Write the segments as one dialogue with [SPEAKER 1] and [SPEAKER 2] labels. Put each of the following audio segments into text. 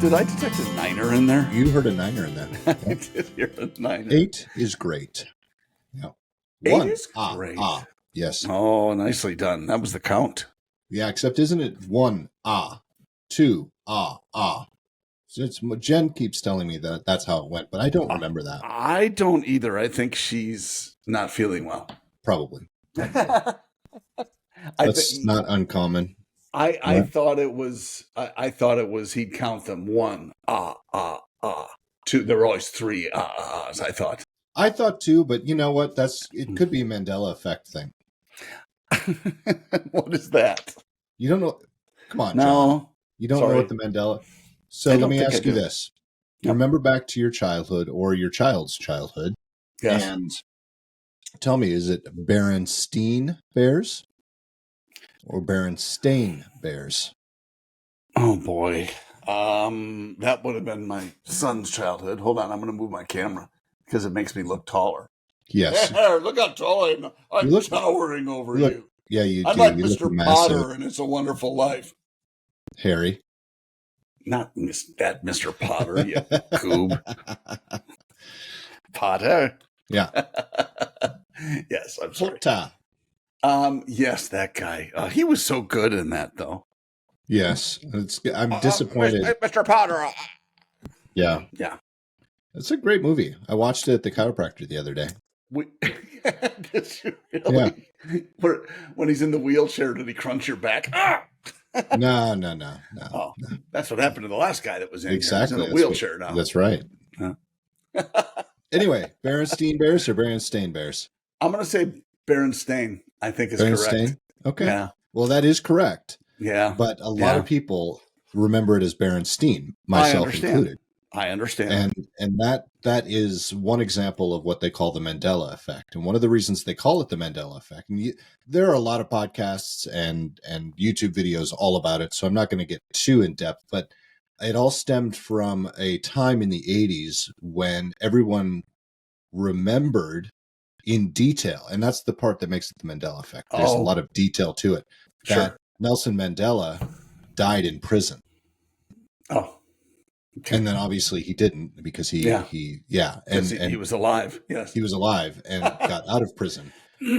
[SPEAKER 1] Did I detect a niner in there?
[SPEAKER 2] You heard a niner in there.
[SPEAKER 1] I did hear a niner.
[SPEAKER 2] 8 is great. Yeah.
[SPEAKER 1] 8 is great.
[SPEAKER 2] Yes.
[SPEAKER 1] Oh, nicely done. That was the count.
[SPEAKER 2] Yeah, except isn't it 1, 2, So Jen keeps telling me that that's how it went, but I don't remember that.
[SPEAKER 1] I don't either. I think she's not feeling well.
[SPEAKER 2] Probably. That's not uncommon.
[SPEAKER 1] I thought it was. I thought it was. He'd count them 1, 2. There were always 3 ahs. I thought
[SPEAKER 2] too, but you know what? It could be a Mandela effect thing.
[SPEAKER 1] What is that?
[SPEAKER 2] You don't know? Come on,
[SPEAKER 1] no.
[SPEAKER 2] John. You don't know what the Mandela. So let me ask you this: Remember back to your childhood or your child's childhood,
[SPEAKER 1] yes,
[SPEAKER 2] and tell me, is it Berenstain Bears or Berenstain Bears?
[SPEAKER 1] Oh boy, that would have been my son's childhood. Hold on, I'm going to move my camera because it makes me look taller.
[SPEAKER 2] Yes,
[SPEAKER 1] look how tall I am. I'm towering over you.
[SPEAKER 2] Yeah, you
[SPEAKER 1] I'm
[SPEAKER 2] do.
[SPEAKER 1] like
[SPEAKER 2] You
[SPEAKER 1] Mr. Potter, and It's a Wonderful Life.
[SPEAKER 2] Harry,
[SPEAKER 1] not that Mr. Potter, you goob. Potter.
[SPEAKER 2] Yeah.
[SPEAKER 1] Yes, I'm sorry.
[SPEAKER 2] Potter.
[SPEAKER 1] Yes, that guy. He was so good in that, though.
[SPEAKER 2] Yes, I'm disappointed.
[SPEAKER 1] Mr. Potter.
[SPEAKER 2] Yeah. It's a great movie. I watched it at the chiropractor the other day.
[SPEAKER 1] Did you really? Yeah. When he's in the wheelchair, did he crunch your back?
[SPEAKER 2] No.
[SPEAKER 1] Oh, that's what happened to the last guy that was in
[SPEAKER 2] exactly.
[SPEAKER 1] He's in a wheelchair now.
[SPEAKER 2] That's right. Huh? Anyway, Berenstain Bears or Berenstain Bears?
[SPEAKER 1] I'm going to say Berenstain. I think is correct.
[SPEAKER 2] Okay.
[SPEAKER 1] Yeah.
[SPEAKER 2] Well, that is correct.
[SPEAKER 1] Yeah.
[SPEAKER 2] But a lot of people remember it as Berenstain, myself included.
[SPEAKER 1] I understand.
[SPEAKER 2] And that is one example of what they call the Mandela effect. And one of the reasons they call it the Mandela effect, and there are a lot of podcasts and YouTube videos all about it, so I'm not going to get too in depth, but it all stemmed from a time in the 80s when everyone remembered in detail, and that's the part that makes it the Mandela effect. There's a lot of detail to it. That Nelson Mandela died in prison.
[SPEAKER 1] Oh. Okay.
[SPEAKER 2] And then obviously he didn't because he
[SPEAKER 1] was alive. Yes,
[SPEAKER 2] he was alive and got out of prison.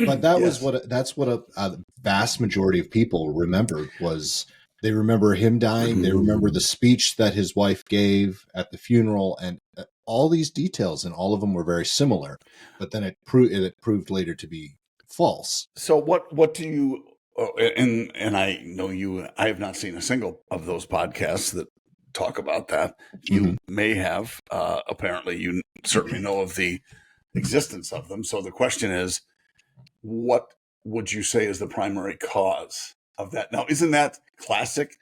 [SPEAKER 2] But that's what a vast majority of people remembered was they remember him dying. They remember the speech that his wife gave at the funeral, and all these details, and all of them were very similar. But then it proved later to be false.
[SPEAKER 1] So what do you? And I know you. I have not seen a single of those podcasts that talk about that. You may have. Apparently, you certainly know of the existence of them. So the question is, what would you say is the primary cause of that? Now, isn't that classic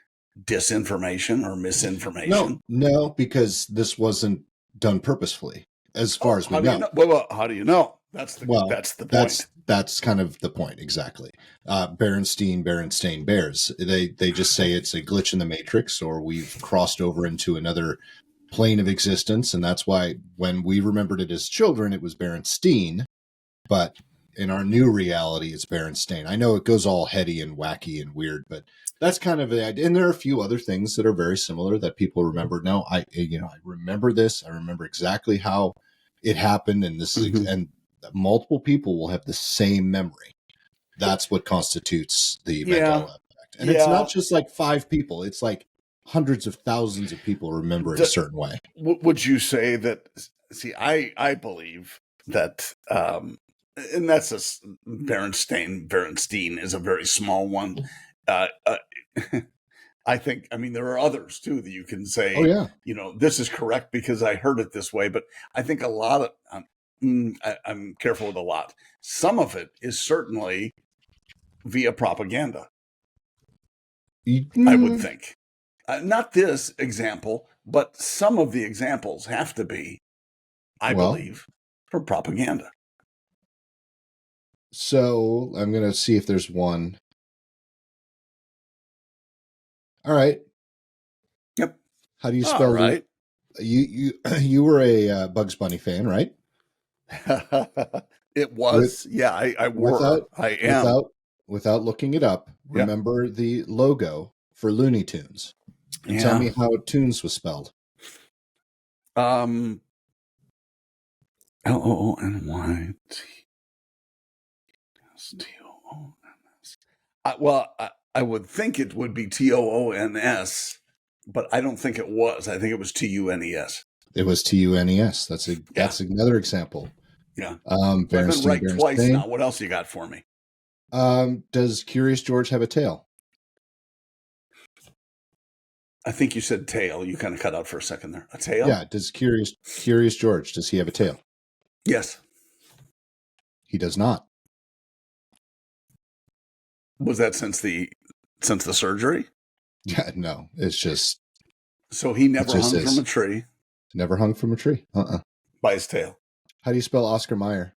[SPEAKER 1] disinformation or misinformation?
[SPEAKER 2] No, because this wasn't done purposefully, as far as we know.
[SPEAKER 1] Well, how do you know? That's the point.
[SPEAKER 2] That's kind of the point, exactly. Berenstain Bears. They just say it's a glitch in the matrix, or we've crossed over into another plane of existence, and that's why when we remembered it as children, it was Berenstain, but in our new reality, it's Berenstain. I know it goes all heady and wacky and weird, but that's kind of the idea. And there are a few other things that are very similar that people remember. No, I remember this. I remember exactly how it happened, and this is and multiple people will have the same memory. That's what constitutes the Mandela effect. And it's not just like 5 people. It's like hundreds of thousands of people remember it a certain way.
[SPEAKER 1] Would you say that, see, I believe that, and that's Berenstain is a very small one. I think, there are others too that you can say, this is correct because I heard it this way, but I think a lot of, I'm careful with a lot. Some of it is certainly via propaganda. I would think. Not this example, but some of the examples have to be, I believe, for propaganda.
[SPEAKER 2] So I'm going to see if there's one. All right.
[SPEAKER 1] Yep.
[SPEAKER 2] How do you spell it? You were a Bugs Bunny fan, right?
[SPEAKER 1] It was. I am.
[SPEAKER 2] Without looking it up, remember the logo for Looney Tunes. And tell me how Tunes was spelled.
[SPEAKER 1] Loytons. Well, I would think it would be Toons, but I don't think it was. I think it was Tunes.
[SPEAKER 2] It was Tunes. That's another example.
[SPEAKER 1] Yeah. I've been right twice now. What else you got for me?
[SPEAKER 2] Does Curious George have a tail?
[SPEAKER 1] I think you said tail. You kind of cut out for a second there. A tail?
[SPEAKER 2] Yeah. Does Curious George, does he have a tail?
[SPEAKER 1] Yes.
[SPEAKER 2] He does not.
[SPEAKER 1] Was that since the surgery?
[SPEAKER 2] Yeah, no. It's just.
[SPEAKER 1] So he never hung from a tree.
[SPEAKER 2] Never hung from a tree.
[SPEAKER 1] By his tail.
[SPEAKER 2] How do you spell Oscar Mayer?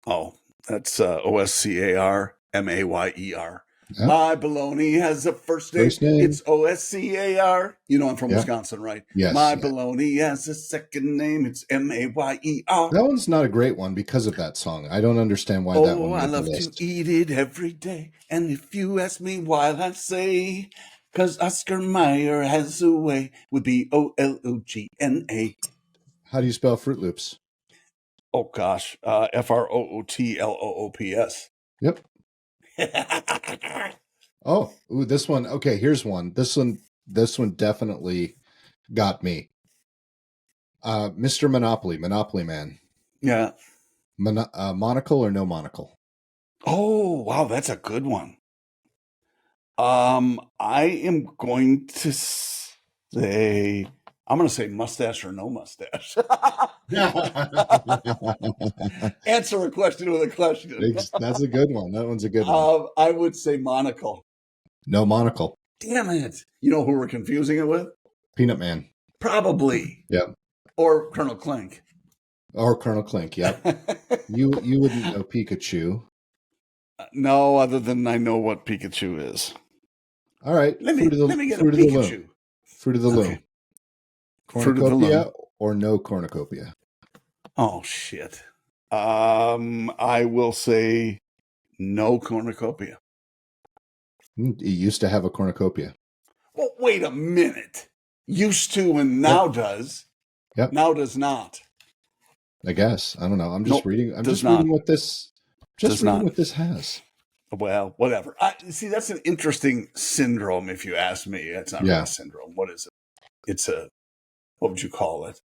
[SPEAKER 1] Oh, that's Oscarmayer. Yep. My baloney has a first name. It's Oscar. You know I'm from Wisconsin, right?
[SPEAKER 2] Yes.
[SPEAKER 1] My baloney has a second name. It's Mayer.
[SPEAKER 2] That one's not a great one because of that song. I don't understand why that one.
[SPEAKER 1] I love to eat it every day. And if you ask me why, I say, because Oscar Mayer has a way with Bologna.
[SPEAKER 2] How do you spell Fruit Loops?
[SPEAKER 1] Oh gosh, Frootloops.
[SPEAKER 2] Yep. Oh, this one. Okay, here's one. This one definitely got me. Mr. Monopoly Man.
[SPEAKER 1] Yeah.
[SPEAKER 2] Monocle or no monocle?
[SPEAKER 1] Oh, wow, that's a good one. I am going to say mustache or no mustache. Answer a question with a question.
[SPEAKER 2] That's a good one. That one's a good one.
[SPEAKER 1] I would say monocle.
[SPEAKER 2] No monocle.
[SPEAKER 1] Damn it. You know who we're confusing it with?
[SPEAKER 2] Peanut Man.
[SPEAKER 1] Probably.
[SPEAKER 2] Yep.
[SPEAKER 1] Or Colonel Clink.
[SPEAKER 2] Yep. You wouldn't know Pikachu.
[SPEAKER 1] No, other than I know what Pikachu is.
[SPEAKER 2] All right.
[SPEAKER 1] Let me get a Pikachu.
[SPEAKER 2] Fruit of the Loom. Cornucopia or no cornucopia?
[SPEAKER 1] Oh, shit. I will say no cornucopia.
[SPEAKER 2] It used to have a cornucopia.
[SPEAKER 1] Well, wait a minute. Used to and now does.
[SPEAKER 2] Yep.
[SPEAKER 1] Now does not.
[SPEAKER 2] I guess. I don't know. I'm just reading. I'm just reading what this. Just reading what this has.
[SPEAKER 1] Well, whatever. See, that's an interesting syndrome, if you ask me. It's not really a syndrome. What is it? It's what would you call it?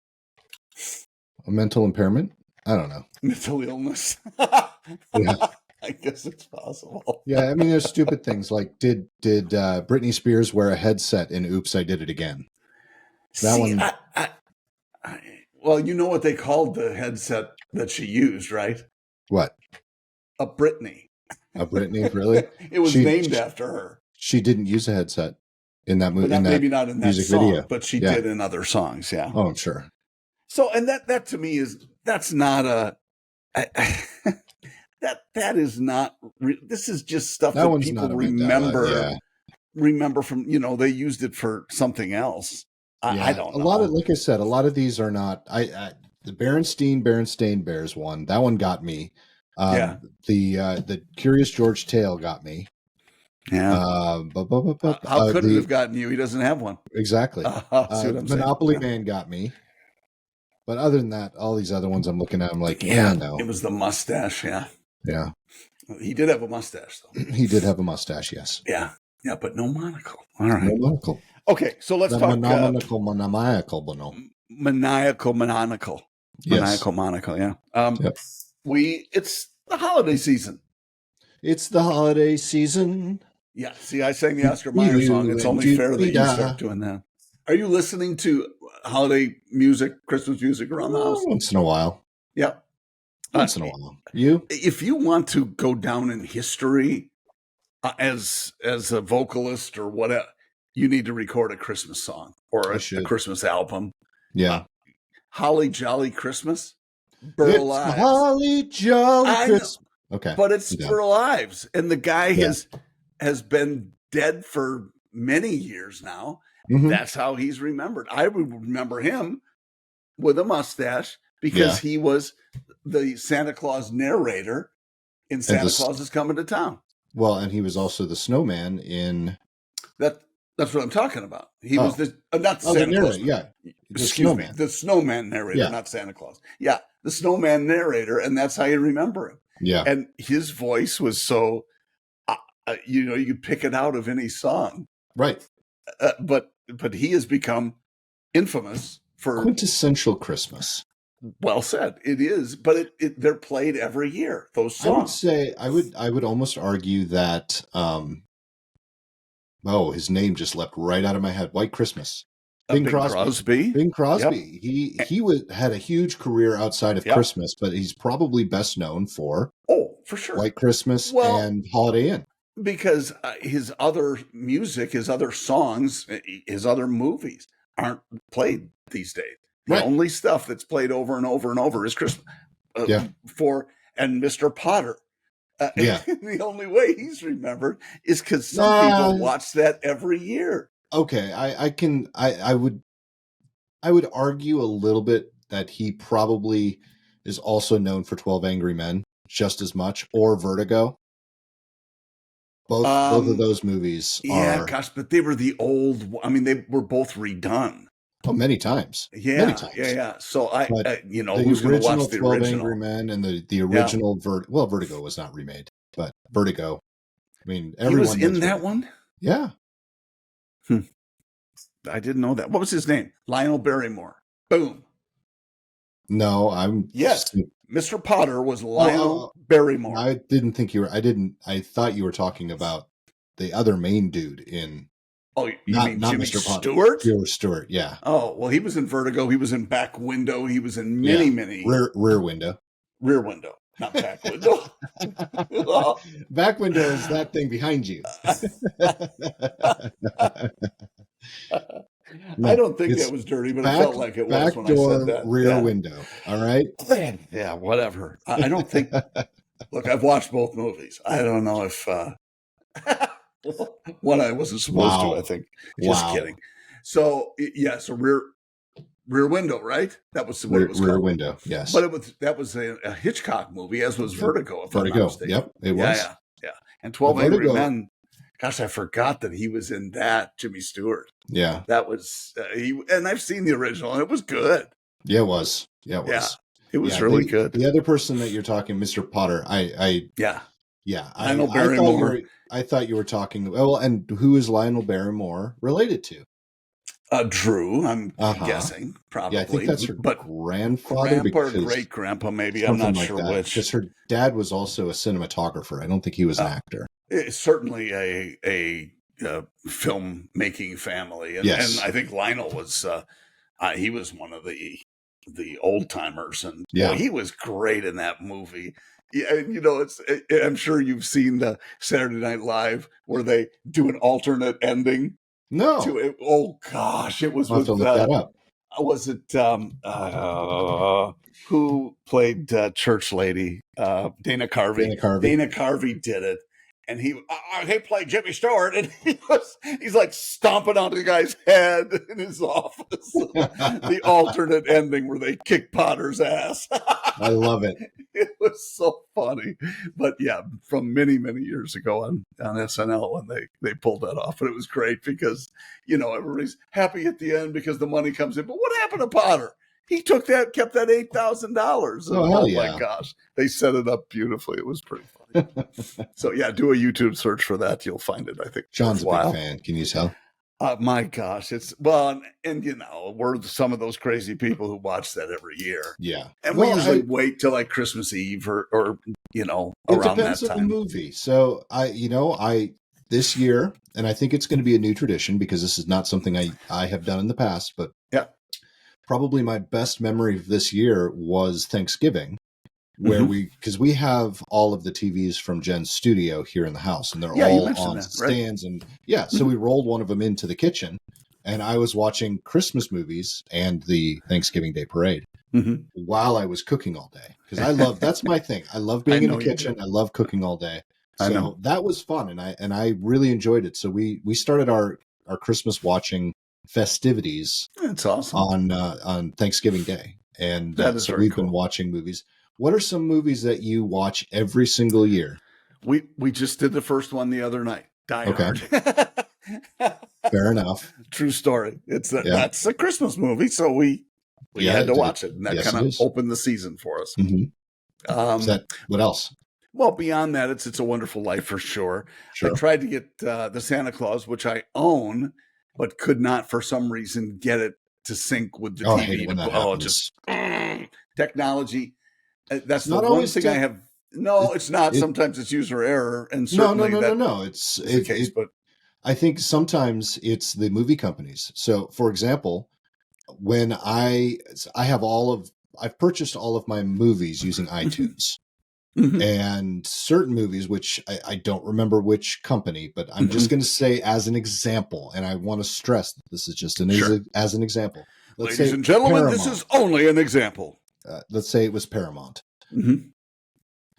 [SPEAKER 2] A mental impairment? I don't know.
[SPEAKER 1] Mental illness.
[SPEAKER 2] Yeah.
[SPEAKER 1] I guess it's possible.
[SPEAKER 2] Yeah, I mean, there's stupid things like did Britney Spears wear a headset in "Oops, I Did It Again"?
[SPEAKER 1] Well, you know what they called the headset that she used, right?
[SPEAKER 2] What?
[SPEAKER 1] A Britney.
[SPEAKER 2] A Britney, really?
[SPEAKER 1] It was named after her.
[SPEAKER 2] She didn't use a headset in that movie.
[SPEAKER 1] Maybe not in that
[SPEAKER 2] music
[SPEAKER 1] song,
[SPEAKER 2] video,
[SPEAKER 1] but she did in other songs. Yeah.
[SPEAKER 2] Oh, I'm sure.
[SPEAKER 1] So, and that to me that's not a. That is not. This is just stuff that people remember. Remember from they used it for something else. I don't know.
[SPEAKER 2] Like I said, a lot of these are not. The Berenstain Bears one. That one got me. The Curious George tale got me.
[SPEAKER 1] Yeah. How could it have gotten you? He doesn't have one.
[SPEAKER 2] Exactly. Monopoly Man got me. But other than that, all these other ones I'm looking at, I'm like, no.
[SPEAKER 1] It was the mustache. Yeah.
[SPEAKER 2] Yeah.
[SPEAKER 1] He did have a mustache, though.
[SPEAKER 2] He did have a mustache, yes.
[SPEAKER 1] Yeah. Yeah, but no monocle. All right.
[SPEAKER 2] No monocle.
[SPEAKER 1] Okay, so let's talk
[SPEAKER 2] maniacal. Yes.
[SPEAKER 1] Monocle, yeah. It's the holiday season.
[SPEAKER 2] It's the holiday season.
[SPEAKER 1] Yeah, see, I sang the Oscar Mayer song. It's only fair that you start doing that. Are you listening to holiday music, Christmas music around the house?
[SPEAKER 2] Once in a while.
[SPEAKER 1] Yeah.
[SPEAKER 2] Once in a while. You?
[SPEAKER 1] If you want to go down in history as a vocalist or whatever, you need to record a Christmas song or a Christmas album.
[SPEAKER 2] Yeah.
[SPEAKER 1] Holly Jolly Christmas. Burl Ives.
[SPEAKER 2] Holly Jolly Christmas. Okay.
[SPEAKER 1] But it's Burl Ives. And the guy has been dead for many years now. Mm-hmm. That's how he's remembered. I would remember him with a mustache because he was the Santa Claus narrator in Santa Claus is Coming to Town.
[SPEAKER 2] Well, and he was also the snowman in...
[SPEAKER 1] That's what I'm talking about. He was not
[SPEAKER 2] the
[SPEAKER 1] Santa Claus.
[SPEAKER 2] narrator, yeah.
[SPEAKER 1] Excuse me, the snowman narrator, not Santa Claus. Yeah, the snowman narrator, and that's how you remember him.
[SPEAKER 2] Yeah.
[SPEAKER 1] And his voice was so, you could pick it out of any song.
[SPEAKER 2] Right.
[SPEAKER 1] But he has become infamous for
[SPEAKER 2] quintessential Christmas.
[SPEAKER 1] Well said. It is, but they're played every year. Those songs.
[SPEAKER 2] I would say I would almost argue that. His name just leapt right out of my head. White Christmas.
[SPEAKER 1] Bing Crosby.
[SPEAKER 2] Bing Crosby. Yep. He had a huge career outside of Christmas, but he's probably best known for
[SPEAKER 1] for sure,
[SPEAKER 2] White Christmas and Holiday Inn.
[SPEAKER 1] Because his other music, his other songs, his other movies aren't played these days. The only stuff that's played over and over and over is Christmas. And Mr. Potter. The only way he's remembered is because some people watch that every year.
[SPEAKER 2] Okay, I would argue a little bit that he probably is also known for 12 Angry Men just as much, or Vertigo. Both of those movies are...
[SPEAKER 1] but they were the old... I mean, they were both redone.
[SPEAKER 2] Oh, many times.
[SPEAKER 1] Many times. Yeah. So who's going to watch the
[SPEAKER 2] 12
[SPEAKER 1] original?
[SPEAKER 2] Angry Men and the original Vertigo was not remade, but Vertigo. I mean, everyone
[SPEAKER 1] was in that one.
[SPEAKER 2] Yeah.
[SPEAKER 1] I didn't know that. What was his name? Lionel Barrymore. Boom.
[SPEAKER 2] No,
[SPEAKER 1] Mr. Potter was Lionel Barrymore.
[SPEAKER 2] I didn't think you were. I thought you were talking about the other main dude in.
[SPEAKER 1] Oh, you mean
[SPEAKER 2] not
[SPEAKER 1] Jimmy
[SPEAKER 2] Mr.
[SPEAKER 1] Stewart?
[SPEAKER 2] Stewart, yeah.
[SPEAKER 1] Oh, well, he was in Vertigo. He was in Back Window. He was in many.
[SPEAKER 2] Rear Window.
[SPEAKER 1] Rear Window, not Back Window.
[SPEAKER 2] Back Window is that thing behind you.
[SPEAKER 1] I don't think that was dirty, but I felt like it was when I said that.
[SPEAKER 2] Rear Window, all right?
[SPEAKER 1] Yeah, whatever. I don't think... Look, I've watched both movies. I don't know if... one I wasn't supposed to, I think. Just kidding. So, so Rear Window, right? That was what it was called.
[SPEAKER 2] Rear Window, yes.
[SPEAKER 1] But that was a Hitchcock movie, as was Vertigo.
[SPEAKER 2] Vertigo, yep, it was.
[SPEAKER 1] Yeah. And 12 Angry Men, gosh, I forgot that he was in that, Jimmy Stewart.
[SPEAKER 2] Yeah.
[SPEAKER 1] That was, and I've seen the original, and it was good.
[SPEAKER 2] Yeah, it was. Yeah, it was.
[SPEAKER 1] It was really good.
[SPEAKER 2] The other person that you're talking, Mr. Potter,
[SPEAKER 1] Lionel Barrymore.
[SPEAKER 2] I thought you were talking, and who is Lionel Barrymore related to?
[SPEAKER 1] Drew, I'm guessing, probably.
[SPEAKER 2] Yeah, I think that's her grandfather.
[SPEAKER 1] Grandpa or great-grandpa, maybe. I'm not sure which.
[SPEAKER 2] Because her dad was also a cinematographer. I don't think he was an actor. It's
[SPEAKER 1] certainly a film-making family. And I think Lionel was, he was one of the old-timers. And he was great in that movie. Yeah, I'm sure you've seen the Saturday Night Live where they do an alternate ending.
[SPEAKER 2] No.
[SPEAKER 1] To it. Oh gosh, it was.
[SPEAKER 2] I'll have to look that up.
[SPEAKER 1] Was it who played Church Lady? Dana Carvey. Dana Carvey did it, and he played Jimmy Stewart, and he's like stomping on the guy's head in his office. The alternate ending where they kick Potter's ass.
[SPEAKER 2] I love it.
[SPEAKER 1] It was so funny. But from many, many years ago on SNL when they pulled that off. And it was great because, everybody's happy at the end because the money comes in. But what happened to Potter? He kept that $8,000. Oh my gosh. They set it up beautifully. It was pretty funny. So do a YouTube search for that. You'll find it, I think.
[SPEAKER 2] John's a big fan. Can you tell?
[SPEAKER 1] My gosh, and we're some of those crazy people who watch that every year.
[SPEAKER 2] Yeah,
[SPEAKER 1] and we usually wait till like Christmas Eve or around that time. It
[SPEAKER 2] depends on the movie. So I this year, and I think it's going to be a new tradition because this is not something I have done in the past, but probably my best memory of this year was Thanksgiving, where because we have all of the TVs from Jen's studio here in the house, and they're all on stands, and so we rolled one of them into the kitchen, and I was watching Christmas movies and the Thanksgiving Day parade while I was cooking all day, because that's my thing. I love being in the kitchen. I love cooking all day. So that was fun, and I really enjoyed it. So we started our Christmas watching festivities.
[SPEAKER 1] That's awesome
[SPEAKER 2] on Thanksgiving Day, and so we've been watching movies. What are some movies that you watch every single year?
[SPEAKER 1] We just did the first one the other night, Die Hard.
[SPEAKER 2] Fair enough.
[SPEAKER 1] True story.
[SPEAKER 2] Yeah.
[SPEAKER 1] That's a Christmas movie, so we had to watch it, and that
[SPEAKER 2] yes,
[SPEAKER 1] kind
[SPEAKER 2] it
[SPEAKER 1] of
[SPEAKER 2] is.
[SPEAKER 1] opened the season for us.
[SPEAKER 2] What else?
[SPEAKER 1] Well, beyond that, It's a Wonderful Life for sure.
[SPEAKER 2] Sure.
[SPEAKER 1] I tried to get the Santa Claus, which I own, but could not for some reason get it to sync with the TV.
[SPEAKER 2] I hate it when that happens.
[SPEAKER 1] Technology. That's
[SPEAKER 2] Not
[SPEAKER 1] the one
[SPEAKER 2] always
[SPEAKER 1] thing I have. No, it's not. Sometimes it's user error, and certainly
[SPEAKER 2] no. It's
[SPEAKER 1] the case. But
[SPEAKER 2] I think sometimes it's the movie companies. So, for example, when I've purchased all of my movies using iTunes. And certain movies, which I don't remember which company, but I'm just going to say as an example, and I want to stress that this is just as an example.
[SPEAKER 1] Ladies and gentlemen,
[SPEAKER 2] Paramount.
[SPEAKER 1] this is only an example.
[SPEAKER 2] Let's say it was Paramount.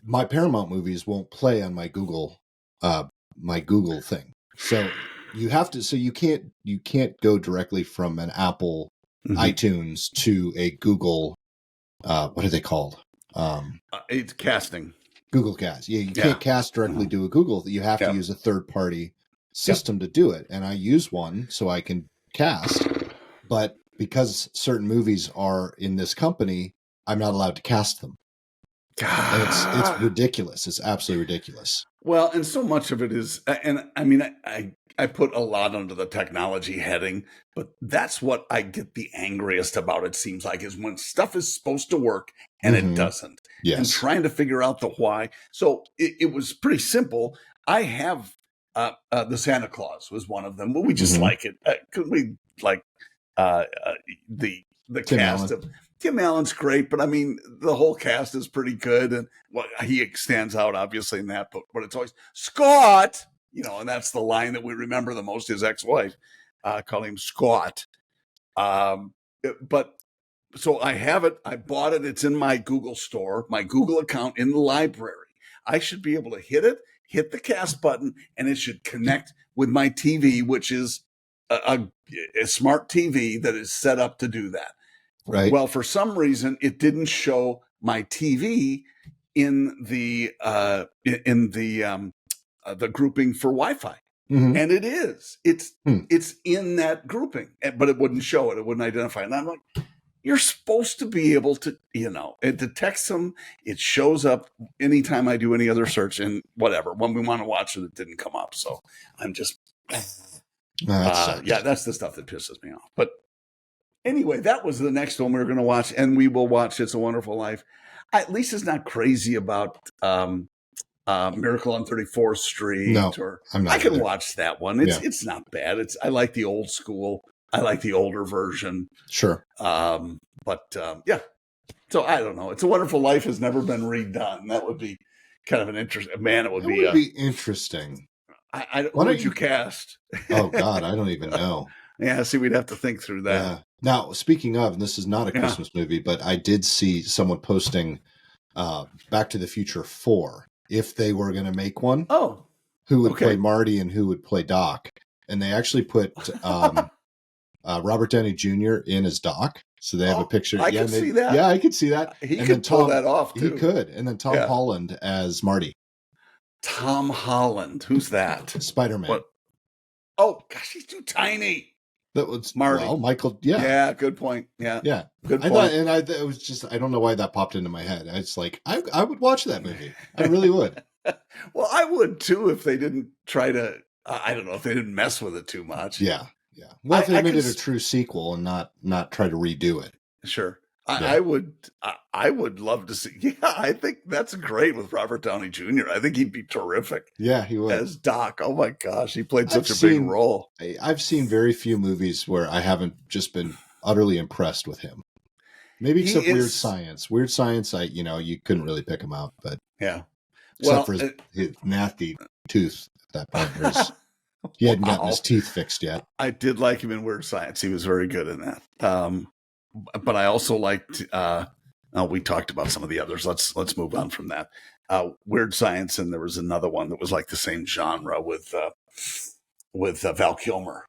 [SPEAKER 2] My Paramount movies won't play on my Google thing. So you have to. So you can't go directly from an Apple iTunes to a Google. What are they called?
[SPEAKER 1] It's casting.
[SPEAKER 2] Google Cast. Yeah, you can't cast directly to a Google. You have to use a third-party system to do it. And I use one so I can cast. But because certain movies are in this company, I'm not allowed to cast them. And it's ridiculous. It's absolutely ridiculous.
[SPEAKER 1] Well, and so much of it is, and I mean, I put a lot under the technology heading, but that's what I get the angriest about, it seems like, is when stuff is supposed to work and it doesn't.
[SPEAKER 2] Yes.
[SPEAKER 1] And trying to figure out the why. So it was pretty simple. I have the Santa Claus was one of them, but we just like it. Could we like the cast of Tim Allen's great, but I mean, the whole cast is pretty good. And he stands out obviously in that, but it's always Scott, and that's the line that we remember the most, his ex-wife, calling him Scott. But so I have it. I bought it. It's in my Google store, my Google account in the library. I should be able to hit the cast button, and it should connect with my TV, which is a smart TV that is set up to do that.
[SPEAKER 2] Right.
[SPEAKER 1] Well, for some reason, it didn't show my TV in the grouping for Wi-Fi, and it is. It's in that grouping, but it wouldn't show it. It wouldn't identify it. And I'm like, you're supposed to be able to, it detects them. It shows up anytime I do any other search, and whatever. When we want to watch it, it didn't come up. So I'm just, that's the stuff that pisses me off. But anyway, that was the next one we were going to watch, and we will watch It's a Wonderful Life. At least it's not crazy about Miracle on 34th Street.
[SPEAKER 2] No, I'm not.
[SPEAKER 1] I can watch that one. It's not bad. I like the old school. I like the older version.
[SPEAKER 2] Sure.
[SPEAKER 1] Yeah. So I don't know. It's a Wonderful Life has never been redone. That would be kind of an interesting. Man, it would be
[SPEAKER 2] interesting.
[SPEAKER 1] What would you cast?
[SPEAKER 2] Oh God, I don't even know.
[SPEAKER 1] Yeah, see, we'd have to think through that.
[SPEAKER 2] Yeah. Now, speaking of, and this is not a Christmas movie, but I did see someone posting Back to the Future 4, if they were going to make one.
[SPEAKER 1] Oh.
[SPEAKER 2] Who would play Marty and who would play Doc. And they actually put Robert Downey Jr. in as Doc. So they have a picture.
[SPEAKER 1] I can see that.
[SPEAKER 2] Yeah, I could see that.
[SPEAKER 1] He could pull that off, too.
[SPEAKER 2] He could. And then Tom Holland as Marty.
[SPEAKER 1] Tom Holland. Who's that?
[SPEAKER 2] Spider-Man.
[SPEAKER 1] What? Oh, gosh, he's too tiny.
[SPEAKER 2] That was
[SPEAKER 1] Marty.
[SPEAKER 2] Well, Michael. Yeah.
[SPEAKER 1] Yeah. Good point. Yeah.
[SPEAKER 2] Yeah.
[SPEAKER 1] Good point.
[SPEAKER 2] It was just, I don't know why that popped into my head. It's like, I would watch that movie. I really would.
[SPEAKER 1] Well, I would too, if they didn't try to, I don't know, if they didn't mess with it too much.
[SPEAKER 2] Yeah. Yeah. Well, if they made it a true sequel and not try to redo it.
[SPEAKER 1] Sure. I would love to see. Yeah, I think that's great with Robert Downey Jr. I think he'd be terrific.
[SPEAKER 2] Yeah, he would.
[SPEAKER 1] As Doc. Oh my gosh, he played such a big role.
[SPEAKER 2] I've seen very few movies where I haven't just been utterly impressed with him. Maybe except Weird Science. Weird Science, you couldn't really pick him out, but
[SPEAKER 1] yeah.
[SPEAKER 2] Except for his nasty tooth at that point. He hadn't gotten his teeth fixed yet.
[SPEAKER 1] I did like him in Weird Science. He was very good in that. But I also liked. We talked about some of the others. Let's move on from that. Weird Science, and there was another one that was like the same genre with Val Kilmer,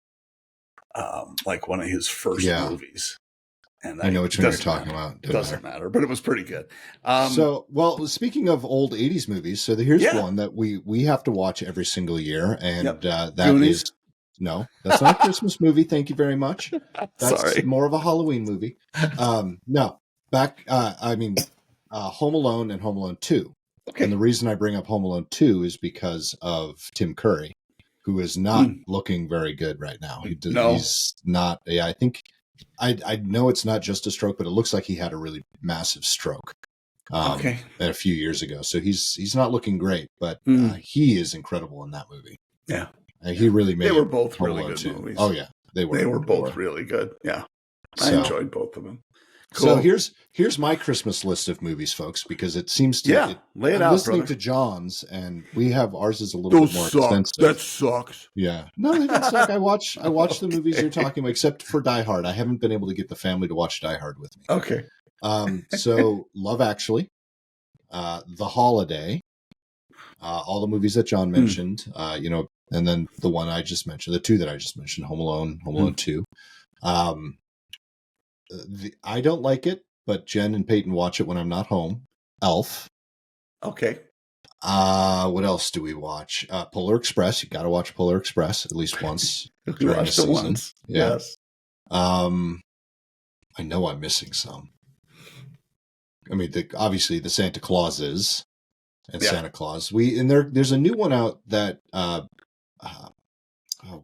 [SPEAKER 1] like one of his first movies. And
[SPEAKER 2] I know which one you're talking about.
[SPEAKER 1] Doesn't matter, but it was pretty good.
[SPEAKER 2] Speaking of old 80s movies, so here's one that we have to watch every single year, and that
[SPEAKER 1] Goonies?
[SPEAKER 2] is No, that's not a Christmas movie. Thank you very much. That's
[SPEAKER 1] Sorry.
[SPEAKER 2] more of a Halloween movie. No, Home Alone and Home Alone 2.
[SPEAKER 1] Okay.
[SPEAKER 2] And the reason I bring up Home Alone 2 is because of Tim Curry, who is not looking very good right now. He's not. Yeah, I think I know it's not just a stroke, but it looks like he had a really massive stroke. A few years ago. So he's not looking great, but he is incredible in that movie.
[SPEAKER 1] Yeah.
[SPEAKER 2] He really made.
[SPEAKER 1] They were both
[SPEAKER 2] Home
[SPEAKER 1] really
[SPEAKER 2] Alone
[SPEAKER 1] good
[SPEAKER 2] 2.
[SPEAKER 1] movies.
[SPEAKER 2] Oh yeah, they were.
[SPEAKER 1] They were both really good. Yeah. I enjoyed both of them.
[SPEAKER 2] Cool. So here's my Christmas list of movies, folks, because it seems to
[SPEAKER 1] lay it
[SPEAKER 2] I'm
[SPEAKER 1] out,
[SPEAKER 2] listening
[SPEAKER 1] brother.
[SPEAKER 2] to John's, and we have ours is a little bit more expensive.
[SPEAKER 1] That sucks.
[SPEAKER 2] Yeah, no, they don't suck. I watch the movies you're talking about, except for Die Hard. I haven't been able to get the family to watch Die Hard with me.
[SPEAKER 1] Okay.
[SPEAKER 2] So Love Actually, The Holiday, all the movies that John mentioned, and then the one I just mentioned, the two that I just mentioned, Home Alone 2. I don't like it, but Jen and Peyton watch it when I'm not home. Elf.
[SPEAKER 1] Okay.
[SPEAKER 2] What else do we watch? Polar Express. You got to watch Polar Express at least once during the season.
[SPEAKER 1] Once.
[SPEAKER 2] Yeah.
[SPEAKER 1] Yes.
[SPEAKER 2] I know I'm missing some. I mean, obviously the Santa Clauses and Santa Claus. There's a new one out that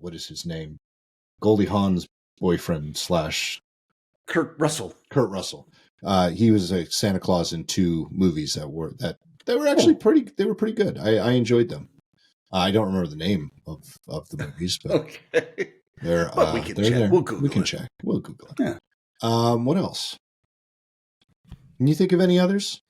[SPEAKER 2] what is his name? Goldie Hawn's boyfriend /
[SPEAKER 1] Kurt Russell.
[SPEAKER 2] He was a Santa Claus in 2 movies that were actually pretty. They were pretty good. I enjoyed them. I don't remember the name of the movies, but
[SPEAKER 1] okay.
[SPEAKER 2] But
[SPEAKER 1] we can check.
[SPEAKER 2] We can check. We'll Google it.
[SPEAKER 1] Yeah.
[SPEAKER 2] What else? Can you think of any others?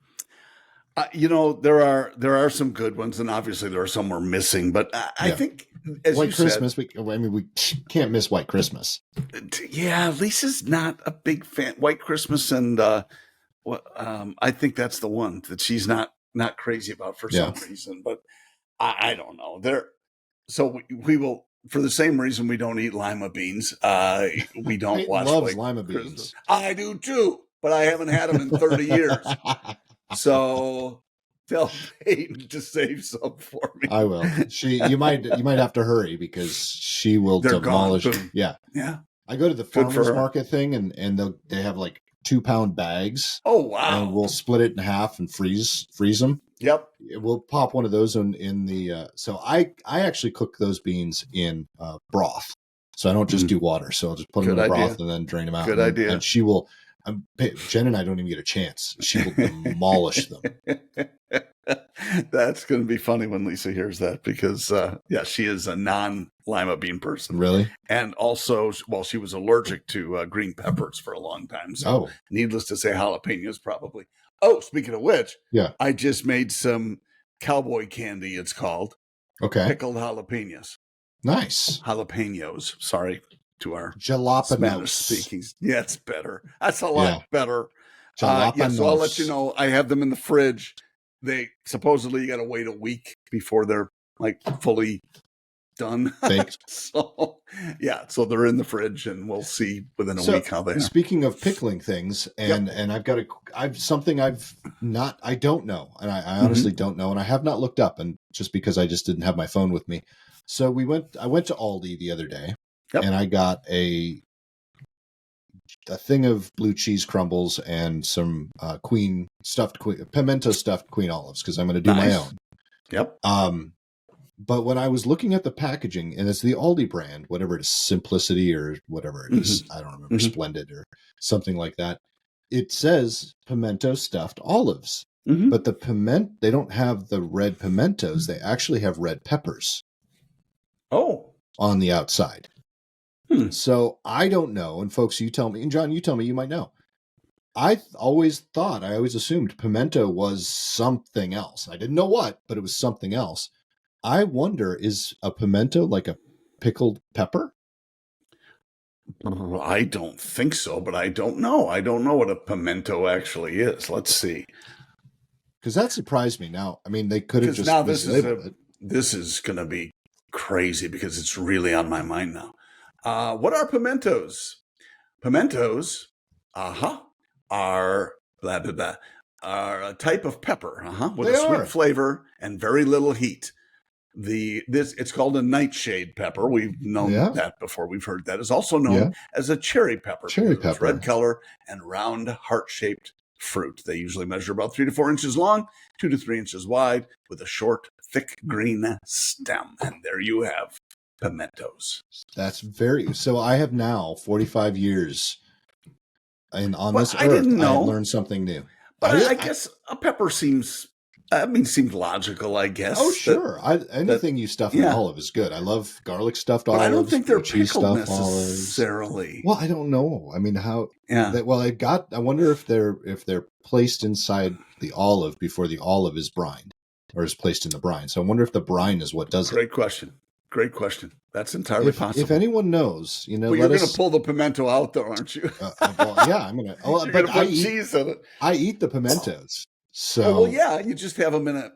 [SPEAKER 1] There are some good ones, and obviously there are some we're missing. But I think, as
[SPEAKER 2] White
[SPEAKER 1] you
[SPEAKER 2] Christmas.
[SPEAKER 1] said,
[SPEAKER 2] we can't miss White Christmas.
[SPEAKER 1] Yeah, Lisa's not a big fan. White Christmas, and I think that's the one that she's not crazy about for some reason. But I don't know. So we will, for the same reason we don't eat lima beans. We don't watch.
[SPEAKER 2] Loves lima
[SPEAKER 1] Christmas.
[SPEAKER 2] beans.
[SPEAKER 1] I do too, but I haven't had them in 30 years. So tell Peyton to save some for me.
[SPEAKER 2] I will. You might have to hurry because she will demolish. Yeah. I go to the farmers market thing, and they have like 2-pound bags.
[SPEAKER 1] Oh wow!
[SPEAKER 2] And we'll split it in half and freeze them.
[SPEAKER 1] Yep.
[SPEAKER 2] We'll pop one of those in the. So I actually cook those beans in broth. So I don't just do water. So I'll just put them in broth and then drain them out.
[SPEAKER 1] Good idea.
[SPEAKER 2] And she will. Jen and I don't even get a chance. She will demolish them.
[SPEAKER 1] That's going to be funny when Lisa hears that because, she is a non-lima bean person.
[SPEAKER 2] Really?
[SPEAKER 1] And also, she was allergic to green peppers for a long time. So needless to say, jalapenos probably. Oh, speaking of which, I just made some cowboy candy, it's called.
[SPEAKER 2] Okay.
[SPEAKER 1] Pickled jalapenos.
[SPEAKER 2] Nice.
[SPEAKER 1] Jalapenos. Sorry. To our
[SPEAKER 2] Jalapenos
[SPEAKER 1] speaking. Yeah, it's better. That's a lot better.
[SPEAKER 2] Jalapenos.
[SPEAKER 1] So I'll let you know. I have them in the fridge. They supposedly you got to wait a week before they're like fully done. So they're in the fridge, and we'll see within a week how they are.
[SPEAKER 2] Speaking of pickling things, and I've something I don't know, and I honestly don't know, and I have not looked up, and just because I just didn't have my phone with me. So I went to Aldi the other day. Yep. And I got a thing of blue cheese crumbles and some pimento stuffed queen olives because I'm going to do my own.
[SPEAKER 1] Yep.
[SPEAKER 2] But when I was looking at the packaging, and it's the Aldi brand, whatever it is, Simplicity or whatever it is, I don't remember, Splendid or something like that. It says pimento stuffed olives, but they don't have the red pimentos. They actually have red peppers.
[SPEAKER 1] Oh,
[SPEAKER 2] on the outside. So I don't know. And folks, you tell me, and John, you tell me, you might know. I always assumed pimento was something else. I didn't know what, but it was something else. I wonder, is a pimento like a pickled pepper?
[SPEAKER 1] I don't think so, but I don't know. I don't know what a pimento actually is. Let's see.
[SPEAKER 2] Because that surprised me. Now, I mean, they could have just
[SPEAKER 1] this is going to be crazy because it's really on my mind now. What are pimentos? Pimentos, are blah, blah, blah, are a type of pepper, with a sweet flavor and very little heat. It's called a nightshade pepper. We've known that before. We've heard that. It's also known as a cherry pepper.
[SPEAKER 2] Cherry
[SPEAKER 1] because of its red color and round heart-shaped fruit. They usually measure about 3 to 4 inches long, 2 to 3 inches wide, with a short, thick green stem. And there you have pimentos.
[SPEAKER 2] That's so I have now 45 years on this earth. I have learned something new.
[SPEAKER 1] But I guess a pepper seems logical, I guess.
[SPEAKER 2] Oh, sure. Anything you stuff in olive is good. I love garlic stuffed olives.
[SPEAKER 1] I don't think they're
[SPEAKER 2] cheese
[SPEAKER 1] pickled
[SPEAKER 2] stuffed
[SPEAKER 1] necessarily.
[SPEAKER 2] Olives. Well, I don't know. I mean, how? Yeah. I wonder if they're placed inside the olive before the olive is brined or is placed in the brine. So I wonder if the brine is what does it.
[SPEAKER 1] Great question. That's entirely possible.
[SPEAKER 2] If anyone knows,
[SPEAKER 1] you're going to pull the pimento out, though, aren't you?
[SPEAKER 2] Yeah, I'm going to. Oh, but
[SPEAKER 1] put cheese in it.
[SPEAKER 2] I eat the pimentos. So
[SPEAKER 1] you just have them in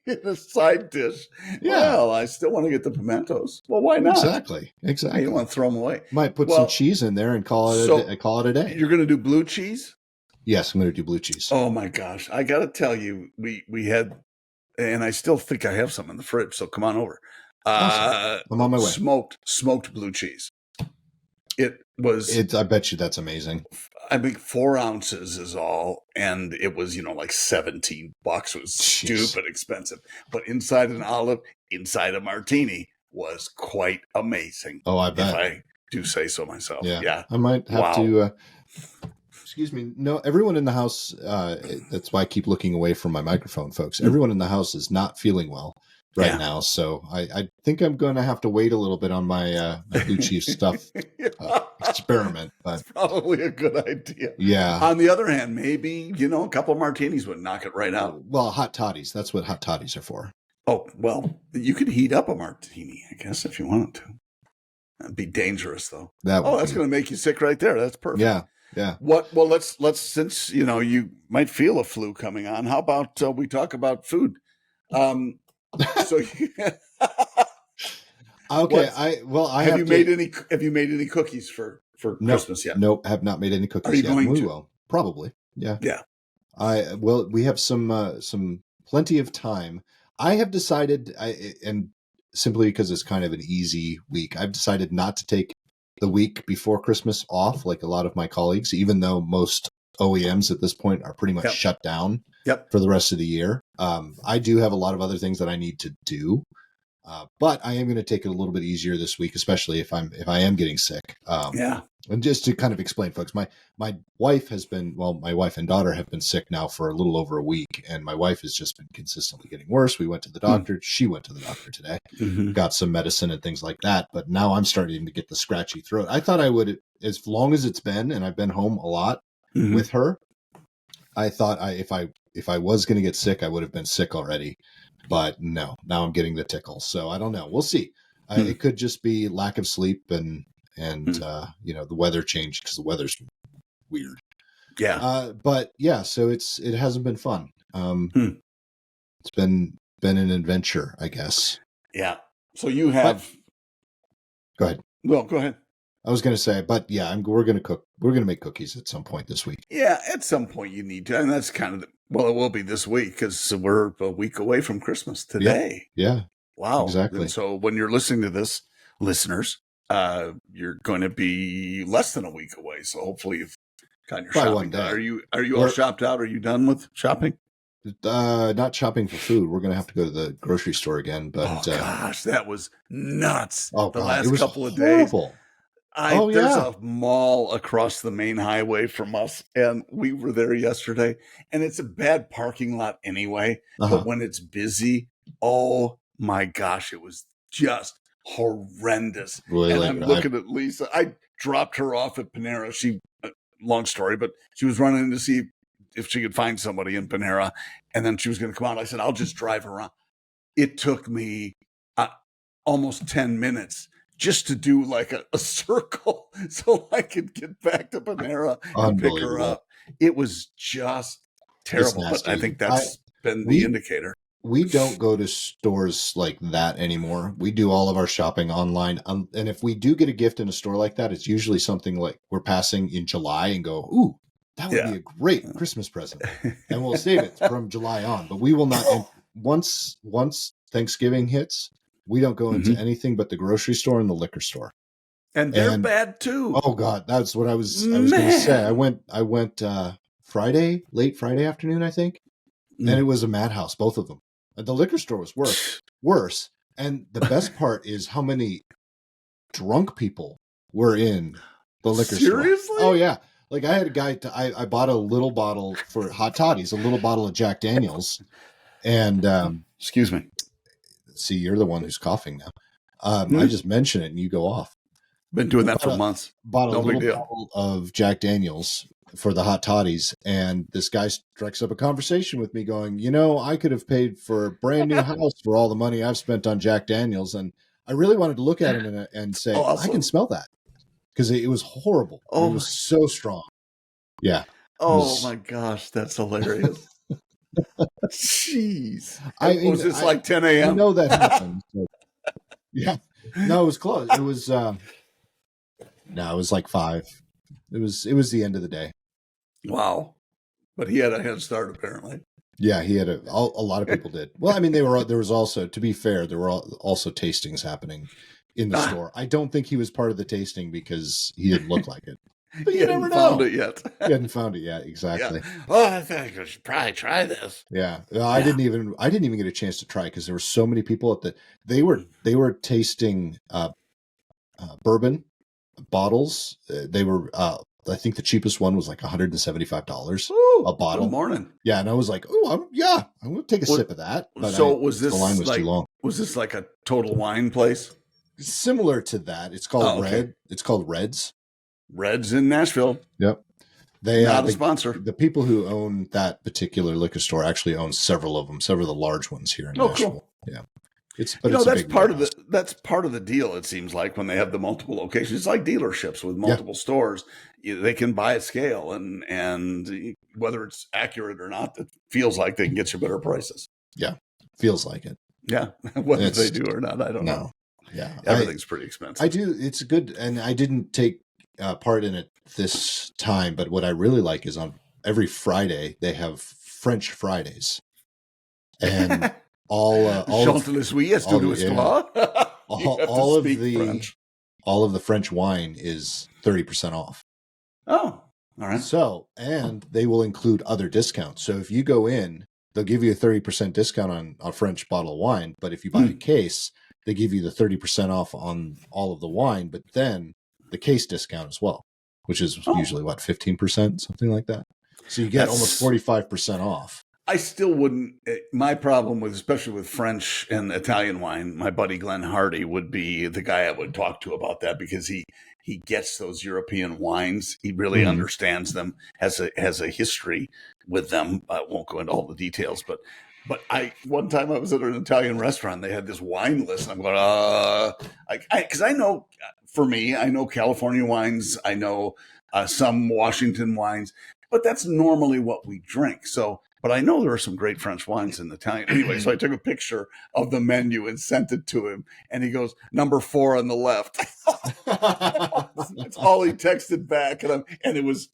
[SPEAKER 1] a side dish.
[SPEAKER 2] Yeah.
[SPEAKER 1] Well, I still want to get the pimentos. Well, why not?
[SPEAKER 2] Exactly.
[SPEAKER 1] You don't want to throw them away.
[SPEAKER 2] Might put some cheese in there and call it a day.
[SPEAKER 1] You're going to do blue cheese?
[SPEAKER 2] Yes, I'm going to do blue cheese.
[SPEAKER 1] Oh my gosh! I got to tell you, we had, and I still think I have some in the fridge. So come on over.
[SPEAKER 2] Awesome. I'm on my way.
[SPEAKER 1] Smoked blue cheese. It was.
[SPEAKER 2] I bet you that's amazing.
[SPEAKER 1] I think 4 ounces is all, and it was like $17. It was stupid expensive. But inside an olive, inside a martini, was quite amazing.
[SPEAKER 2] Oh, I bet.
[SPEAKER 1] If I do say so myself. Yeah.
[SPEAKER 2] I might have to. Excuse me. No, everyone in the house. That's why I keep looking away from my microphone, folks. Everyone in the house is not feeling well right now, so I think I'm going to have to wait a little bit on my blue cheese stuff experiment. But
[SPEAKER 1] it's probably a good idea.
[SPEAKER 2] Yeah.
[SPEAKER 1] On the other hand, maybe a couple of martinis would knock it right out.
[SPEAKER 2] Well, hot toddies. That's what hot toddies are for.
[SPEAKER 1] Oh well, you could heat up a martini, I guess, if you wanted to. That'd be dangerous, though. That's going to make you sick right there. That's perfect.
[SPEAKER 2] Yeah.
[SPEAKER 1] Well, let's since you might feel a flu coming on. How about we talk about food?
[SPEAKER 2] Okay. Have you made
[SPEAKER 1] any cookies for Christmas yet?
[SPEAKER 2] Nope, have not made any cookies
[SPEAKER 1] Are you
[SPEAKER 2] yet.
[SPEAKER 1] going to?
[SPEAKER 2] Will. Probably. Yeah.
[SPEAKER 1] Yeah.
[SPEAKER 2] We have some plenty of time. I have decided, and simply because it's kind of an easy week, I've decided not to take the week before Christmas off like a lot of my colleagues, even though most OEMs at this point are pretty much shut down for the rest of the year. I do have a lot of other things that I need to do, but I am going to take it a little bit easier this week, especially if I am getting sick. And just to kind of explain, folks, my wife my wife and daughter have been sick now for a little over a week, and my wife has just been consistently getting worse. We went to the doctor. She went to the doctor today, got some medicine and things like that. But now I'm starting to get the scratchy throat. I thought I would, as long as it's been, and I've been home a lot with her, I thought if I was going to get sick, I would have been sick already. But no, now I'm getting the tickles. So I don't know. We'll see. It could just be lack of sleep and the weather changed because the weather's weird.
[SPEAKER 1] Yeah.
[SPEAKER 2] But yeah, so it hasn't been fun. It's been an adventure, I guess.
[SPEAKER 1] Yeah. So you have.
[SPEAKER 2] Go ahead.
[SPEAKER 1] Well, go ahead.
[SPEAKER 2] I was going to say, but yeah, we're going to cook. We're going to make cookies at some point this week.
[SPEAKER 1] Yeah, at some point you need to, and that's kind of it will be this week because we're a week away from Christmas today.
[SPEAKER 2] Yeah.
[SPEAKER 1] Wow.
[SPEAKER 2] Exactly.
[SPEAKER 1] And so when you're listening to this, listeners, you're going to be less than a week away. So hopefully you've gotten your shopping done. Are you all shopped out? Are you done with shopping?
[SPEAKER 2] Not shopping for food. We're going to have to go to the grocery store again. But
[SPEAKER 1] gosh, that was nuts.
[SPEAKER 2] The
[SPEAKER 1] last couple of
[SPEAKER 2] horrible.
[SPEAKER 1] days. There's a mall across the main highway from us, and we were there yesterday, and it's a bad parking lot anyway. But when it's busy, oh my gosh, it was just horrendous.
[SPEAKER 2] Really,
[SPEAKER 1] and I'm looking at Lisa. I dropped her off at Panera. Long story, but she was running in to see if she could find somebody in Panera, and then she was going to come out. I said, I'll just drive around. It took me almost 10 minutes just to do like a circle so I could get back to Panera and pick her up. It was just terrible, but I think that's been the indicator.
[SPEAKER 2] We don't go to stores like that anymore. We do all of our shopping online. And if we do get a gift in a store like that, it's usually something like we're passing in July and go, ooh, that would be a great Christmas present. And we'll save it from July on. But we will not. Once Thanksgiving hits, we don't go into anything but the grocery store and the liquor store.
[SPEAKER 1] And they're bad too.
[SPEAKER 2] Oh God, that's what I was going to say. I went Friday, late Friday afternoon, I think, and it was a madhouse, both of them. The liquor store was worse. And the best part is how many drunk people were in the liquor store.
[SPEAKER 1] Seriously?
[SPEAKER 2] Oh yeah. Like I had a guy, I bought a little bottle for hot toddies, a little bottle of Jack Daniels. And
[SPEAKER 1] excuse me.
[SPEAKER 2] See, you're the one who's coughing now. I just mention it and you go off.
[SPEAKER 1] Been doing that for months.
[SPEAKER 2] Bought a little bottle of Jack Daniels for the hot toddies, and this guy strikes up a conversation with me going, I could have paid for a brand new house for all the money I've spent on Jack Daniels. And I really wanted to look at him and say, awesome. I can smell that, because it was horrible. It was so strong. Yeah.
[SPEAKER 1] My gosh, that's hilarious. Jeez. Was this like 10 a.m.?
[SPEAKER 2] I know that happened. Yeah. No, it was close. It was it was like 5. It was the end of the day.
[SPEAKER 1] Wow. But he had a head start apparently.
[SPEAKER 2] Yeah, he had a lot of people did. Well, I mean, there was also, to be fair, there were also tastings happening in the store. I don't think he was part of the tasting because he didn't look like it. But you never know.
[SPEAKER 1] Found it yet.
[SPEAKER 2] He hadn't found it yet, exactly.
[SPEAKER 1] Yeah. Oh, I think I should probably try this.
[SPEAKER 2] Yeah. I didn't even get a chance to try because there were so many people they were tasting bourbon bottles. They were I think the cheapest one was like $175 a bottle.
[SPEAKER 1] Good morning.
[SPEAKER 2] Yeah, and I was like, I'm gonna take a sip of that. But
[SPEAKER 1] the line was too long. Was this like a Total Wine place?
[SPEAKER 2] Similar to that. It's called Red. It's called Reds.
[SPEAKER 1] Reds in Nashville.
[SPEAKER 2] Yep. They
[SPEAKER 1] not a sponsor.
[SPEAKER 2] The people who own that particular liquor store actually own several of them, several of the large ones here in Nashville. Cool. Yeah.
[SPEAKER 1] That's part of the deal. It seems like when they have the multiple locations, it's like dealerships with multiple stores. They can buy a scale, and whether it's accurate or not, it feels like they can get you better prices.
[SPEAKER 2] Yeah, feels like it.
[SPEAKER 1] Yeah, whether they do or not, I don't know.
[SPEAKER 2] Yeah,
[SPEAKER 1] everything's pretty expensive.
[SPEAKER 2] I do. It's good, and I didn't take part in it this time. But what I really like is on every Friday they have French Fridays, and all of the French wine is 30% off.
[SPEAKER 1] Oh, all right.
[SPEAKER 2] So, and they will include other discounts. So if you go in, they'll give you a 30% discount on a French bottle of wine. But if you buy a case, they give you the 30% off on all of the wine, but then the case discount as well, which is usually 15%, something like that. So you get almost 45% off.
[SPEAKER 1] I still wouldn't. My problem especially with French and Italian wine, my buddy Glenn Hardy would be the guy I would talk to about that, because he gets those European wines. He really understands them, has a history with them. I won't go into all the details, but one time I was at an Italian restaurant. They had this wine list. And I'm going, because I know, for me, I know California wines. I know some Washington wines, but that's normally what we drink. But I know there are some great French wines in Italian. Anyway, so I took a picture of the menu and sent it to him. And he goes, number 4 on the left. That's all he texted back. And it was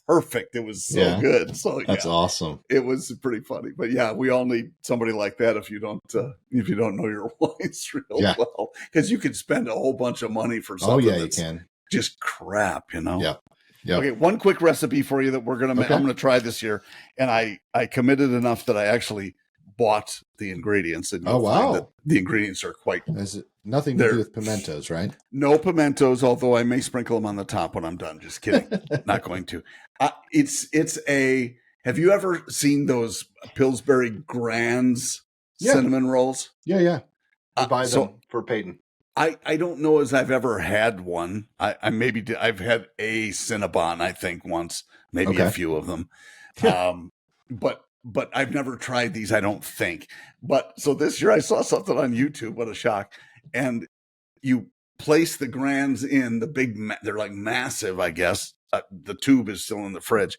[SPEAKER 1] perfect. It was so good. So
[SPEAKER 2] that's awesome.
[SPEAKER 1] It was pretty funny. But yeah, we all need somebody like that if you don't know your wines real well. Because you could spend a whole bunch of money for something
[SPEAKER 2] you can.
[SPEAKER 1] Just crap,
[SPEAKER 2] Yeah. Yep.
[SPEAKER 1] Okay, one quick recipe for you that we're gonna. I'm gonna try this year, and I committed enough that I actually bought the ingredients. And the ingredients are quite.
[SPEAKER 2] Has it nothing to do with pimentos, right?
[SPEAKER 1] No pimentos, although I may sprinkle them on the top when I'm done. Just kidding, not going to. It's a. Have you ever seen those Pillsbury Grands cinnamon rolls?
[SPEAKER 2] Yeah. I buy them for Peyton.
[SPEAKER 1] I don't know as I've ever had one. I've had a Cinnabon, I think, once, maybe a few of them. But I've never tried these, I don't think. But so this year I saw something on YouTube. What a shock. And you place the Grands in the big, they're like massive, I guess. The tube is still in the fridge.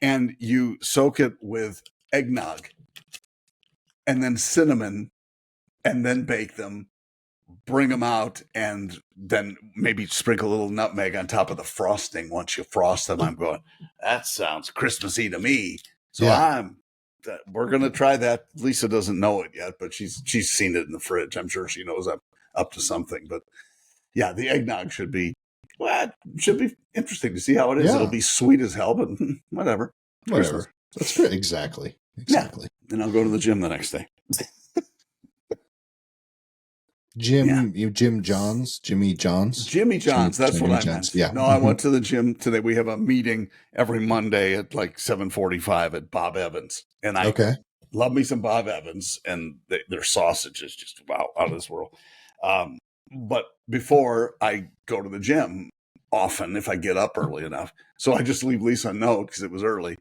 [SPEAKER 1] And you soak it with eggnog and then cinnamon and then bake them. Bring them out, and then maybe sprinkle a little nutmeg on top of the frosting. Once you frost them, I'm going, that sounds Christmassy to me. So we're going to try that. Lisa doesn't know it yet, but she's seen it in the fridge. I'm sure she knows I'm up to something. But yeah, the eggnog should be interesting to see how it is.
[SPEAKER 2] Yeah.
[SPEAKER 1] It'll be sweet as hell, but whatever.
[SPEAKER 2] Whatever. That's good. Exactly.
[SPEAKER 1] Yeah. And I'll go to the gym the next day.
[SPEAKER 2] Jimmy John's.
[SPEAKER 1] That's what I meant.
[SPEAKER 2] Yeah.
[SPEAKER 1] No, I went to the gym today. We have a meeting every Monday at like 7:45 at Bob Evans, and I love me some Bob Evans, and their sausage is just wow, out of this world. But before I go to the gym, often if I get up early enough, so I just leave Lisa a note because it was early.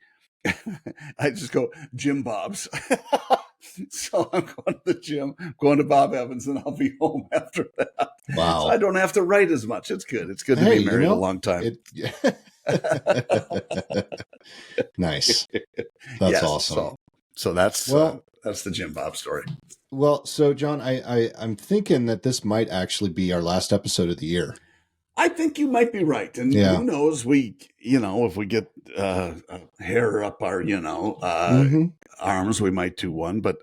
[SPEAKER 1] I just go Jim Bob's. So I'm going to the gym, going to Bob Evans, and I'll be home after that.
[SPEAKER 2] Wow.
[SPEAKER 1] So I don't have to write as much. It's good. It's good to be married a long time.
[SPEAKER 2] Nice. That's awesome.
[SPEAKER 1] So that's the Jim Bob story.
[SPEAKER 2] Well, so John, I'm thinking that this might actually be our last episode of the year.
[SPEAKER 1] I think you might be right. And who knows, if we get hair up our, arms, we might do one. But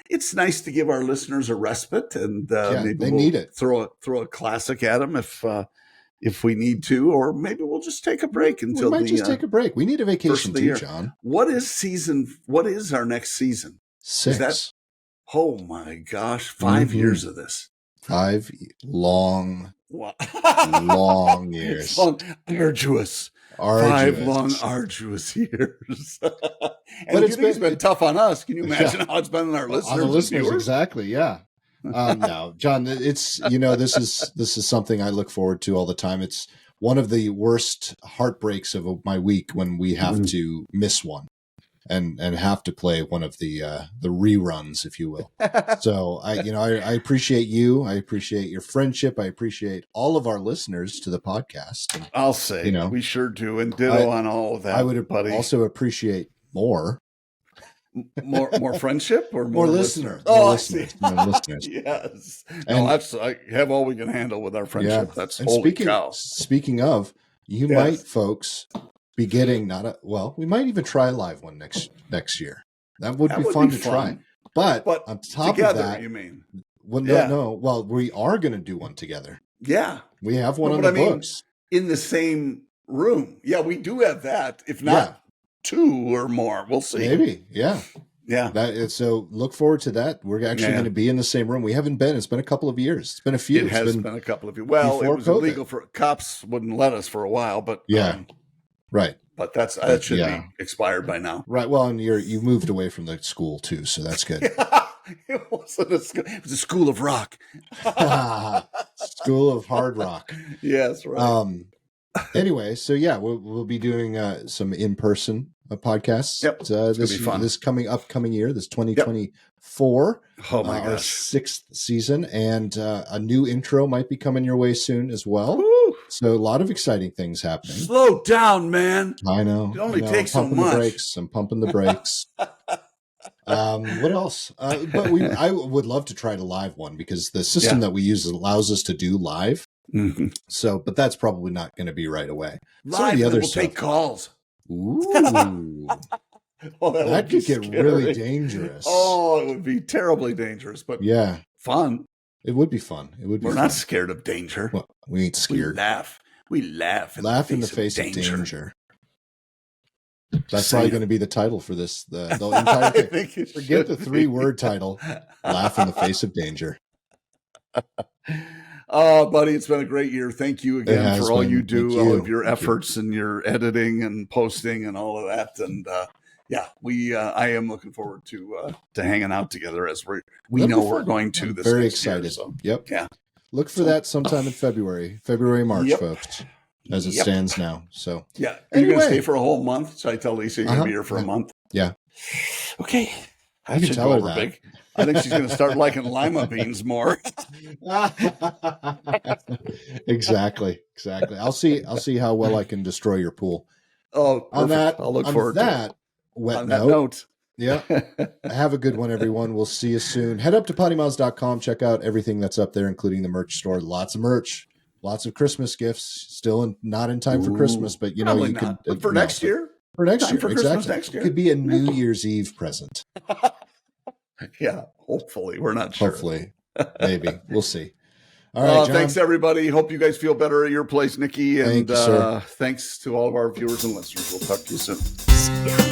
[SPEAKER 1] it's nice to give our listeners a respite, and maybe they need it. Throw a classic at them if we need to, or maybe we'll just take a break until
[SPEAKER 2] we might just take a break. We need a vacation too, John.
[SPEAKER 1] What is our next season?
[SPEAKER 2] 6.
[SPEAKER 1] Oh my gosh, 5 years of this.
[SPEAKER 2] 5 long years.
[SPEAKER 1] Arduous. 5 long, arduous years. And it's been tough on us. Can you imagine how it's been on our listeners?
[SPEAKER 2] On the listeners, exactly. Yeah. No, John, it's this is something I look forward to all the time. It's one of the worst heartbreaks of my week when we have to miss one. And have to play one of the reruns, if you will. So I appreciate you. I appreciate your friendship. I appreciate all of our listeners to the podcast. And,
[SPEAKER 1] I'll say, we sure do, and ditto on all of that.
[SPEAKER 2] I would also appreciate more
[SPEAKER 1] friendship or
[SPEAKER 2] more listeners.
[SPEAKER 1] More
[SPEAKER 2] listeners.
[SPEAKER 1] Yes. I have all we can handle with our friendship. Yeah. That's holy cow.
[SPEAKER 2] Speaking of, you might, folks, be getting we might even try a live one next year. That would be fun to try. But on top
[SPEAKER 1] together,
[SPEAKER 2] of that,
[SPEAKER 1] you mean?
[SPEAKER 2] Well, no. Well, we are going to do one together.
[SPEAKER 1] Yeah,
[SPEAKER 2] we have one on the books
[SPEAKER 1] in the same room. Yeah, we do have that. If not 2 or more, we'll see.
[SPEAKER 2] Maybe. Yeah.
[SPEAKER 1] Yeah.
[SPEAKER 2] So look forward to that. We're actually going to be in the same room. We haven't been. It's been a couple of years. It's been a few.
[SPEAKER 1] It has been a couple of years. Well, it was illegal for cops wouldn't let us for a while, but
[SPEAKER 2] right.
[SPEAKER 1] But that should be expired by now.
[SPEAKER 2] Right. Well, and you moved away from the school too, so that's good.
[SPEAKER 1] It wasn't a school. It was a school of rock.
[SPEAKER 2] School of hard rock.
[SPEAKER 1] Yes, right.
[SPEAKER 2] Anyway, so we'll be doing some in-person podcasts.
[SPEAKER 1] Yep.
[SPEAKER 2] This upcoming year, this 2024.
[SPEAKER 1] Oh my gosh.
[SPEAKER 2] Our 6th season, and a new intro might be coming your way soon as well.
[SPEAKER 1] Woo!
[SPEAKER 2] So a lot of exciting things happening.
[SPEAKER 1] Slow down, man.
[SPEAKER 2] I know.
[SPEAKER 1] It only takes so much.
[SPEAKER 2] I'm pumping the brakes. What else? But I would love to try the live one because the system that we use allows us to do live.
[SPEAKER 1] Mm-hmm.
[SPEAKER 2] So, but that's probably not going to be right away.
[SPEAKER 1] Live, we'll take calls.
[SPEAKER 2] Ooh.
[SPEAKER 1] That
[SPEAKER 2] could get really dangerous.
[SPEAKER 1] Oh, it would be terribly dangerous, but fun.
[SPEAKER 2] It would be fun.
[SPEAKER 1] We're not scared of danger.
[SPEAKER 2] Well, we ain't scared.
[SPEAKER 1] We laugh.
[SPEAKER 2] In the face of danger. That's probably going to be the title for this. The entire thing. Forget the 3-word title. Laugh in the face of danger.
[SPEAKER 1] Oh, buddy, it's been a great year. Thank you again for all you do, all of your efforts and your editing and posting and all of that. And I am looking forward to hanging out together as we know we're going to this.
[SPEAKER 2] Very excited.
[SPEAKER 1] Year, so.
[SPEAKER 2] Yep.
[SPEAKER 1] Yeah.
[SPEAKER 2] Look for that sometime in February, March, folks, as it stands now. So
[SPEAKER 1] you're going to stay for a whole month. So I tell Lisa you're going to be here for a month.
[SPEAKER 2] Yeah.
[SPEAKER 1] Okay.
[SPEAKER 2] I can tell her that.
[SPEAKER 1] Big. I think she's going to start liking lima beans more.
[SPEAKER 2] Exactly. I'll see how well I can destroy your pool.
[SPEAKER 1] Oh, perfect. I'll look forward to that.
[SPEAKER 2] On that note. Yeah. Have a good one, everyone. We'll see you soon. Head up to PoddiMouths.com. Check out everything that's up there, including the merch store. Lots of merch. Lots of Christmas gifts. Still not in time for Christmas, but you can
[SPEAKER 1] but for next year.
[SPEAKER 2] For next
[SPEAKER 1] Time
[SPEAKER 2] year,
[SPEAKER 1] for Christmas
[SPEAKER 2] exactly.
[SPEAKER 1] next year.
[SPEAKER 2] Could be a New Year's Eve present.
[SPEAKER 1] Yeah, hopefully. We're not sure.
[SPEAKER 2] Hopefully. Maybe. We'll see. All right, John.
[SPEAKER 1] Thanks, everybody. Hope you guys feel better at your place, Nikki. And
[SPEAKER 2] Thank you, sir.
[SPEAKER 1] Thanks to all of our viewers and listeners. We'll talk to you soon.